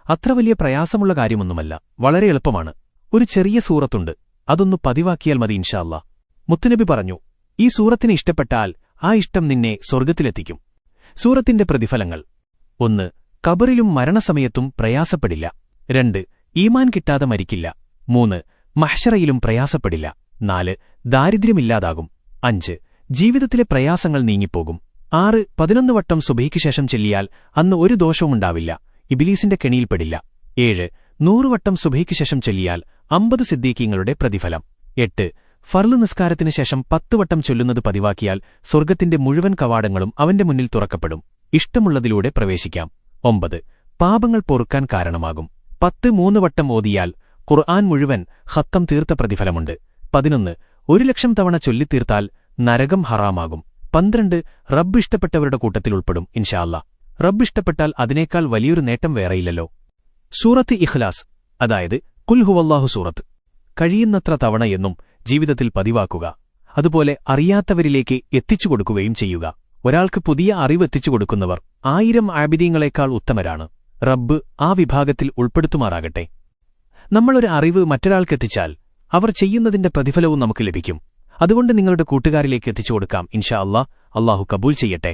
അത്ര വലിയ പ്രയാസമുള്ള കാര്യമൊന്നുമല്ല, വളരെ എളുപ്പമാണ്. ഒരു ചെറിയ സൂറത്തുണ്ട്, അതൊന്നു പതിവാക്കിയാൽ മതി ഇൻഷാ അല്ലാ. മുത്തുനബി പറഞ്ഞു, ഈ സൂറത്തിന് ഇഷ്ടപ്പെട്ടാൽ ആ ഇഷ്ടം നിന്നെ സ്വർഗ്ഗത്തിലെത്തിക്കും. സൂറത്തിന്റെ പ്രതിഫലങ്ങൾ: 1. ഖബറിലും മരണസമയത്തും പ്രയാസപ്പെടില്ല. 2. ഈമാൻ കിട്ടാതെ മരിക്കില്ല. 3. മഹ്ശറയിലും പ്രയാസപ്പെടില്ല. 4. ദാരിദ്ര്യമില്ലാതാകും. 5. ജീവിതത്തിലെ പ്രയാസങ്ങൾ നീങ്ങിപ്പോകും. 6. 11 വട്ടം സുബഹിക്ക് ശേഷം ചെല്ലിയാൽ അന്ന് ഒരു ദോഷവുമുണ്ടാവില്ല, ഇബ്ലീസിന്റെ കെണിയിൽപ്പെടില്ല. 7. 100 വട്ടം സുബഹിക്ക് ശേഷം ചെല്ലിയാൽ 50 സിദ്ദീഖീങ്ങളുടെ പ്രതിഫലം. 8. ഫർള് നിസ്കാരത്തിന് ശേഷം 10 വട്ടം ചൊല്ലുന്നത് പതിവാക്കിയാൽ സ്വർഗ്ഗത്തിന്റെ മുഴുവൻ കവാടങ്ങളും അവന്റെ മുന്നിൽ തുറക്കപ്പെടും, ഇഷ്ടമുള്ളതിലൂടെ പ്രവേശിക്കാം. 9. പാപങ്ങൾ പൊറുക്കാൻ കാരണമാകും. 10 3 വട്ടം ഓതിയാൽ ഖുർആൻ മുഴുവൻ ഖത്തം തീർത്ത പ്രതിഫലമുണ്ട്. 11. 1,00,000 തവണ ചൊല്ലിത്തീർത്താൽ നരകം ഹറാമാകും. 12. റബ്ബ് ഇഷ്ടപ്പെട്ടവരുടെ കൂട്ടത്തിൽ ഉൾപ്പെടും ഇൻഷാ അല്ലാ. റബ്ബ് ഇഷ്ടപ്പെട്ടാൽ അതിനേക്കാൾ വലിയൊരു നേട്ടം വേറെയില്ലല്ലോ. സൂറത്ത് ഇഖ്ലാസ്, അതായത് ഖുൽ ഹുവല്ലാഹു സൂറത്ത്, കഴിയുന്നത്ര തവണ എന്നും ജീവിതത്തിൽ പതിവാക്കുക. അതുപോലെ അറിയാത്തവരിലേക്ക് എത്തിച്ചുകൊടുക്കുകയും ചെയ്യുക. ഒരാൾക്ക് പുതിയ അറിവ് എത്തിച്ചുകൊടുക്കുന്നവർ 1000 ആബിദീങ്ങളെക്കാൾ ഉത്തമരാണ്. റബ്ബ് ആ വിഭാഗത്തിൽ ഉൾപ്പെടുത്തുമാറാകട്ടെ. നമ്മളൊരു അറിവ് മറ്റൊരാൾക്കെത്തിച്ചാൽ അവർ ചെയ്യുന്നതിന്റെ പ്രതിഫലവും നമുക്ക് ലഭിക്കും. അതുകൊണ്ട് നിങ്ങളുടെ കൂട്ടുകാരിലേക്ക് എത്തിച്ചുകൊടുക്കാം ഇൻഷാ അല്ലാ. അല്ലാഹു കബൂൽ ചെയ്യട്ടെ.